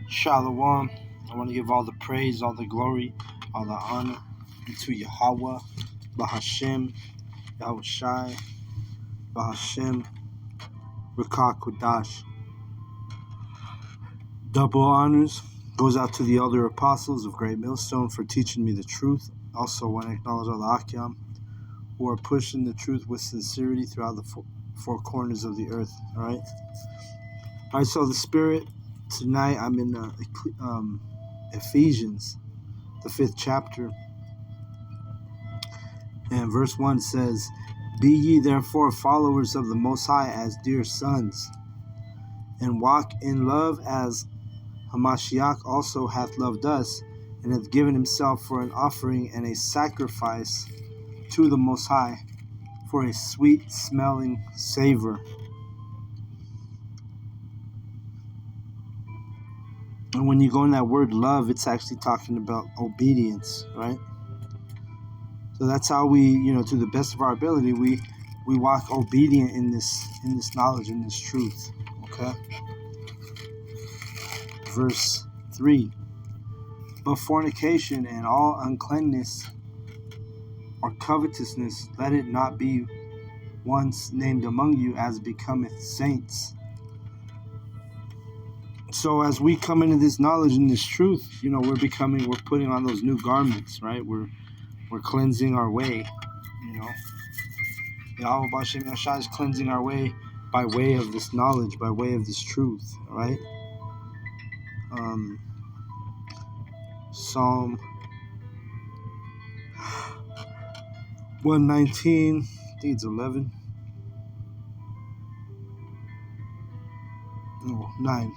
Shalom. I want to give all the praise, all the glory, all the honor to Yahweh, Bahashem, Yahushai, Bahashem, Rakah Kodash. Double honors goes out to the elder apostles of Great Millstone for teaching me the truth. Also want to acknowledge all the Akyam who are pushing the truth with sincerity throughout the four corners of the earth. All right, so the Spirit, tonight I'm in Ephesians, the 5th chapter, and verse 1 says, "Be ye therefore followers of the Most High as dear sons, and walk in love as Hamashiach also hath loved us, and hath given himself for an offering and a sacrifice to the Most High, for a sweet-smelling savor." And when you go in that word love, it's actually talking about obedience, right? So that's how we, to the best of our ability, we walk obedient in this knowledge, in this truth. Okay. Verse 3. "But fornication and all uncleanness or covetousness, let it not be once named among you as becometh saints." So as we come into this knowledge and this truth, we're putting on those new garments, right? We're cleansing our way, Yahweh Bashem Yashai is cleansing our way by way of this knowledge, by way of this truth, right? Psalm 119, I think it's 11. No, 9.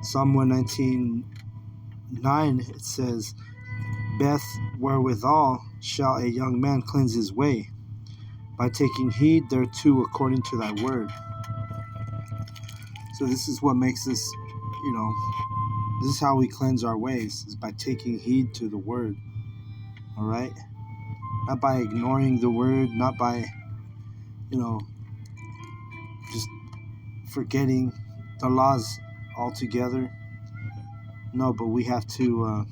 Psalm 119:9, it says, "Beth wherewithal shall a young man cleanse his way, by taking heed thereto according to thy word." So this is what makes us, this is how we cleanse our ways, is by taking heed to the word. All right? Not by ignoring the word, not by, just forgetting the laws altogether. No, but we have to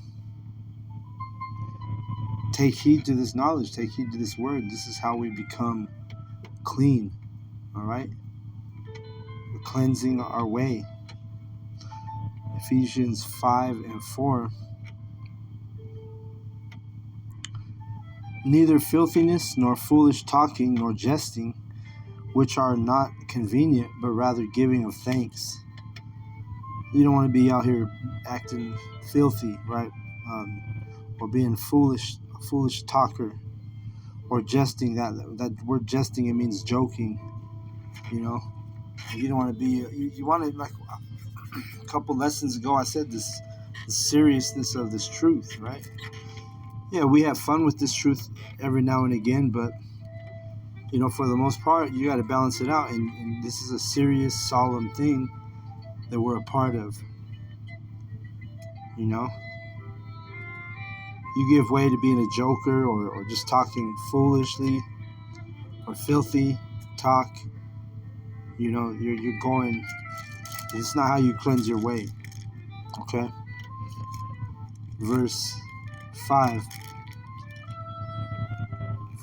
take heed to this knowledge, take heed to this word. This is how we become clean. All right? We're cleansing our way. Ephesians 5:4. "Neither filthiness, nor foolish talking, nor jesting, which are not convenient, but rather giving of thanks." You don't want to be out here acting filthy, right? Or being a foolish talker, or jesting. That word jesting, it means joking. You don't want to be. You want to, like a couple lessons ago, I said the seriousness of this truth, right? Yeah, we have fun with this truth every now and again, but for the most part, you got to balance it out, and this is a serious, solemn thing that we're a part of. You give way to being a joker, or just talking foolishly or filthy talk. You're going. It's not how you cleanse your way. Okay. Verse 5.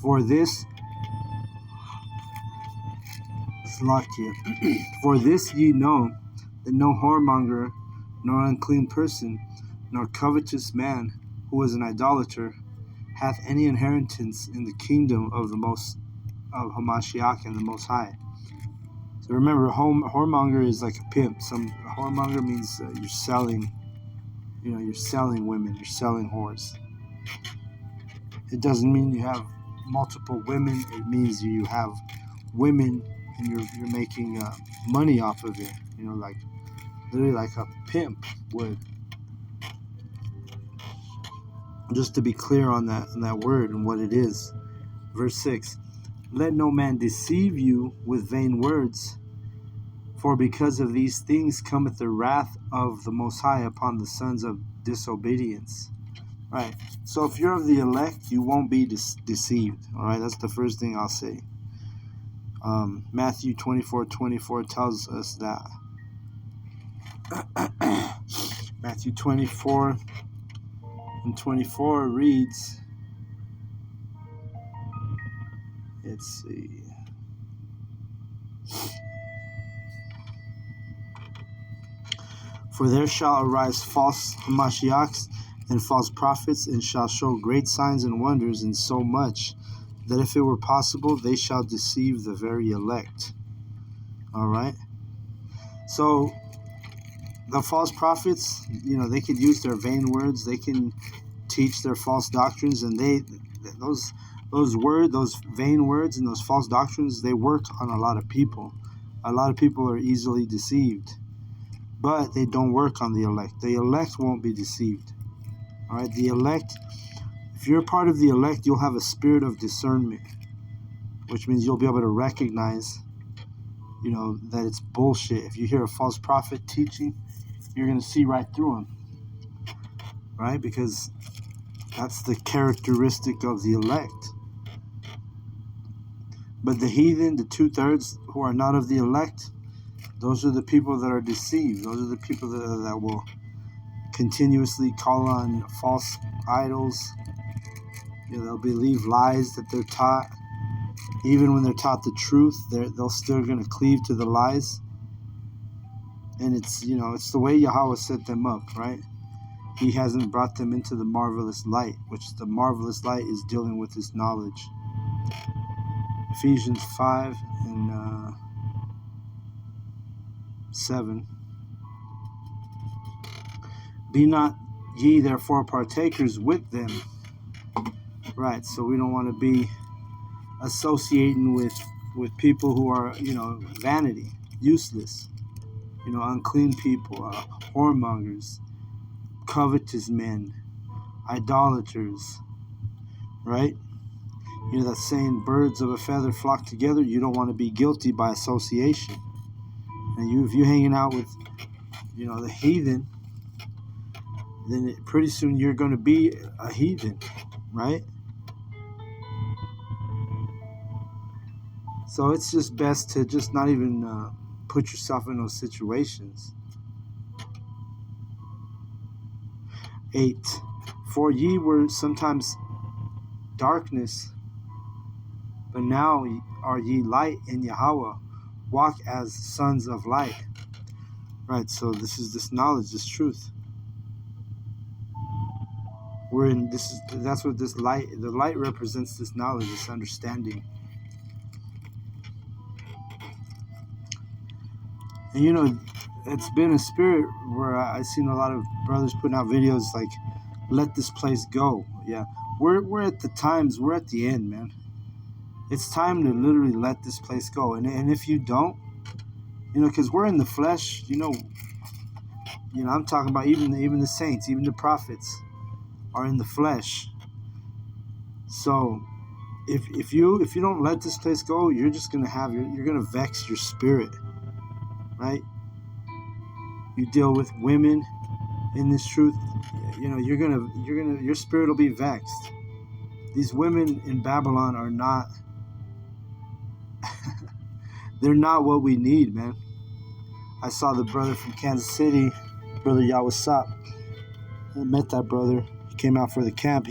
For this ye know, that no whoremonger, nor unclean person, nor covetous man, who is an idolater, hath any inheritance in the kingdom of Hamashiach and the Most High. So remember, whoremonger is like a pimp. Whoremonger means you're selling, you're selling women, you're selling whores. It doesn't mean you have multiple women. It means you have women and you're making money off of it. Like literally like a pimp would. Just to be clear on that word and what it is. Verse 6. "Let no man deceive you with vain words, for because of these things cometh the wrath of the Most High upon the sons of disobedience." Right. So if you're of the elect, you won't be deceived. All right. That's the first thing I'll say. Matthew 24:24 tells us that. Matthew 24 and 24 reads, let's see. For there shall arise false Mashiachs and false prophets, and shall show great signs and wonders, and so much that if it were possible, they shall deceive the very elect. All right. So the false prophets, they could use their vain words. They can teach their false doctrines, and those vain words and those false doctrines, they work on a lot of people. A lot of people are easily deceived, but they don't work on the elect. The elect won't be deceived. All right, the elect, if you're a part of the elect, you'll have a spirit of discernment, which means you'll be able to recognize, that it's bullshit. If you hear a false prophet teaching, you're going to see right through him, right? Because that's the characteristic of the elect. But the heathen, the 2/3 who are not of the elect, those are the people that are deceived. Those are the people that will continuously call on false idols. They'll believe lies that they're taught. Even when they're taught the truth, they're still going to cleave to the lies. And it's the way Yahweh set them up, right? He hasn't brought them into the marvelous light, which the marvelous light is dealing with his knowledge. Ephesians 5 and 7. Be not ye therefore partakers with them. Right, so we don't want to be associating with people who are, vanity, useless, unclean people, whoremongers, covetous men, idolaters, right? That saying, birds of a feather flock together. You don't want to be guilty by association. And if you're hanging out with, the heathen, then pretty soon you're going to be a heathen, right? So it's just best to just not even put yourself in those situations. 8. For ye were sometimes darkness, but now are ye light in Yahweh. Walk as sons of light. Right, so this knowledge, this truth. That's what this light, the light represents, this knowledge, this understanding. And it's been a spirit where I've seen a lot of brothers putting out videos like, let this place go. Yeah, we're at the times, we're at the end, man. It's time to literally let this place go. And if you don't, because we're in the flesh, I'm talking about even the saints, even the prophets are in the flesh. So if you don't let this place go, you're just gonna you're gonna vex your spirit, right? You deal with women in this truth, your spirit will be vexed. These women in Babylon are not they're not what we need, man. I saw the brother from Kansas City, Brother Yawasop. I met that brother. He came out for the camp.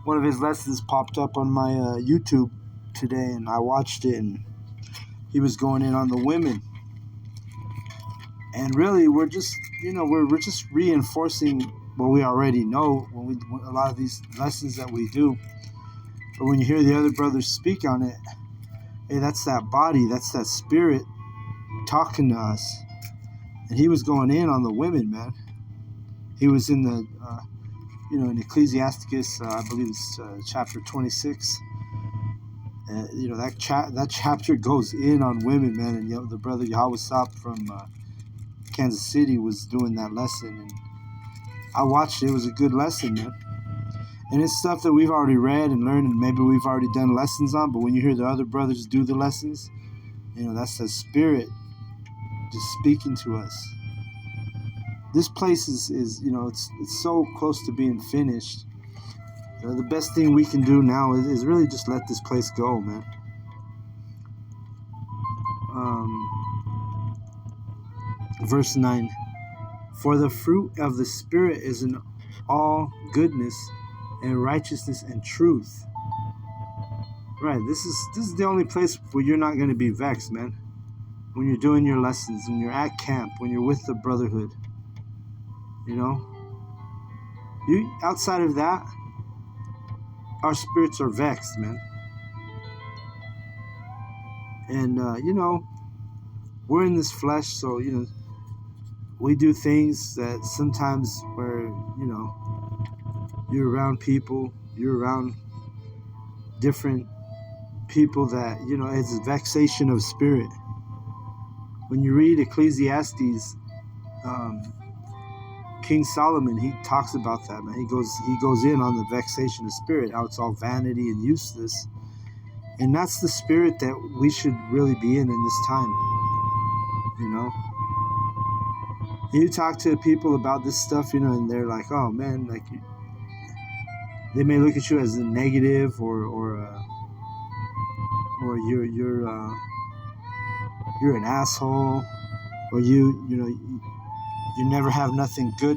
One of his lessons popped up on my YouTube today, and I watched it, and he was going in on the women. And really, we're just, we're just reinforcing what we already know when a lot of these lessons that we do. But when you hear the other brothers speak on it, hey, that's that body, that's that spirit talking to us. And he was going in on the women, man. He was in the, in Ecclesiasticus, I believe it's chapter 26. That chapter goes in on women, man. And the brother Yahweh from Kansas City was doing that lesson, and I watched it. It was a good lesson, man. And it's stuff that we've already read and learned, and maybe we've already done lessons on. But when you hear the other brothers do the lessons, that's the spirit just speaking to us. This place is it's so close to being finished. The best thing we can do now is really just let this place go, man. Verse 9. For the fruit of the Spirit is in all goodness and righteousness and truth. Right, this is the only place where you're not going to be vexed, man. When you're doing your lessons, when you're at camp, when you're with the brotherhood, you know. You outside of that, our spirits are vexed, man. And we're in this flesh, so we do things that sometimes where you're around people, you're around different people that it's a vexation of spirit. When you read Ecclesiastes, King Solomon, he talks about that, man. He goes in on the vexation of spirit, how it's all vanity and useless. And that's the spirit that we should really be in this time. You talk to people about this stuff, and they're like, oh man, like they may look at you as a negative or you're an asshole, or you never have nothing good